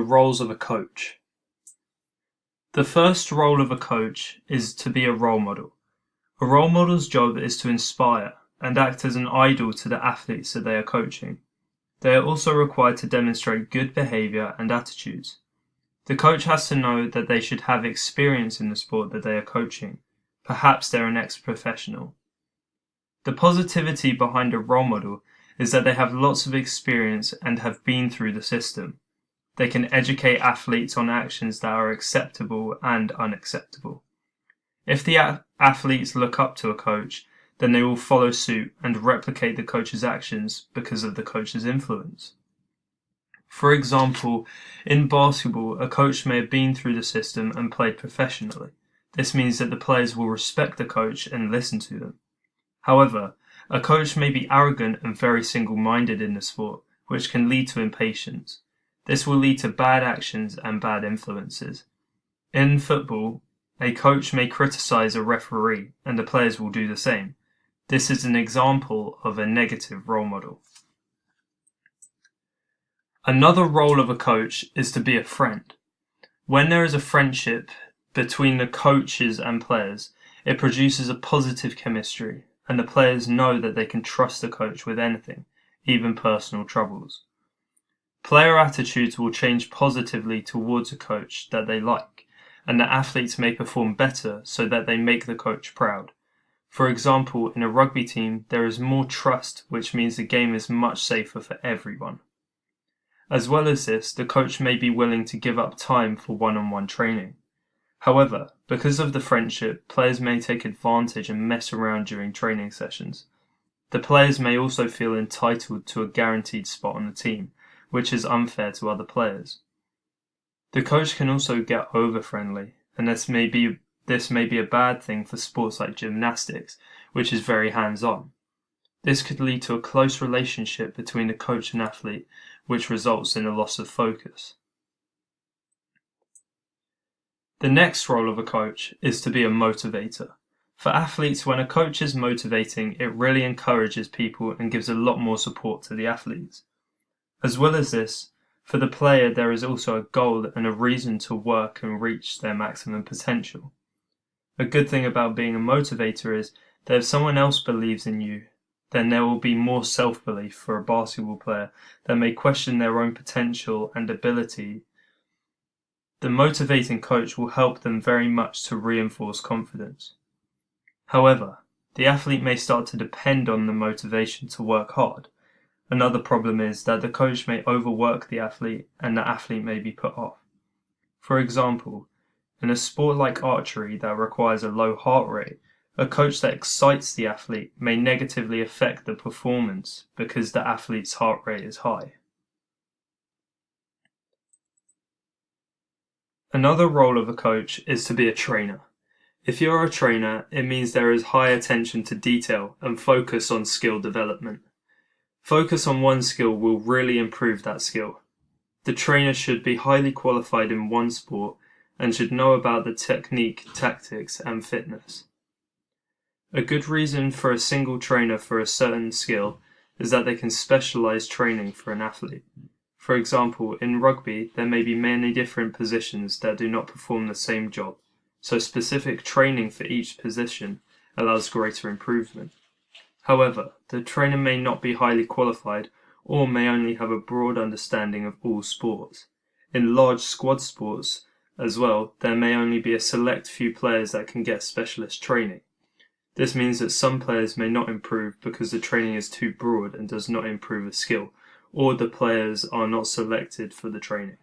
roles of a coach. The first role of a coach is to be a role model. A role model's job is to inspire and act as an idol to the athletes that they are coaching. They are also required to demonstrate good behavior and attitudes. The coach has to know that they should have experience in the sport that they are coaching. Perhaps they're an ex-professional. The positivity behind a role model is that they have lots of experience and have been through the system. They can educate athletes on actions that are acceptable and unacceptable. If the athletes look up to a coach, then they will follow suit and replicate the coach's actions because of the coach's influence. For example, in basketball, a coach may have been through the system and played professionally. This means that the players will respect the coach and listen to them. However, a coach may be arrogant and very single-minded in the sport, which can lead to impatience. This will lead to bad actions and bad influences. In football, a coach may criticize a referee, and the players will do the same. This is an example of a negative role model. Another role of a coach is to be a friend. When there is a friendship between the coaches and players, it produces a positive chemistry, and the players know that they can trust the coach with anything, even personal troubles. Player attitudes will change positively towards a coach that they like, and the athletes may perform better so that they make the coach proud. For example, in a rugby team, there is more trust, which means the game is much safer for everyone. As well as this, the coach may be willing to give up time for one-on-one training. However, because of the friendship, players may take advantage and mess around during training sessions. The players may also feel entitled to a guaranteed spot on the team, which is unfair to other players. The coach can also get over-friendly, and this may be a bad thing for sports like gymnastics, which is very hands-on. This could lead to a close relationship between the coach and athlete, which results in a loss of focus. The next role of a coach is to be a motivator. For athletes, when a coach is motivating, it really encourages people and gives a lot more support to the athletes. As well as this, for the player there is also a goal and a reason to work and reach their maximum potential. A good thing about being a motivator is that if someone else believes in you, then there will be more self-belief for a basketball player that may question their own potential and ability. The motivating coach will help them very much to reinforce confidence. However, the athlete may start to depend on the motivation to work hard. Another problem is that the coach may overwork the athlete and the athlete may be put off. For example, in a sport like archery that requires a low heart rate, a coach that excites the athlete may negatively affect the performance because the athlete's heart rate is high. Another role of a coach is to be a trainer. If you're a trainer, it means there is high attention to detail and focus on skill development. Focus on one skill will really improve that skill. The trainer should be highly qualified in one sport and should know about the technique, tactics, and fitness. A good reason for a single trainer for a certain skill is that they can specialize training for an athlete. For example, in rugby, there may be many different positions that do not perform the same job, so specific training for each position allows greater improvement. However, the trainer may not be highly qualified or may only have a broad understanding of all sports. In large squad sports as well, there may only be a select few players that can get specialist training. This means that some players may not improve because the training is too broad and does not improve a skill, or the players are not selected for the training.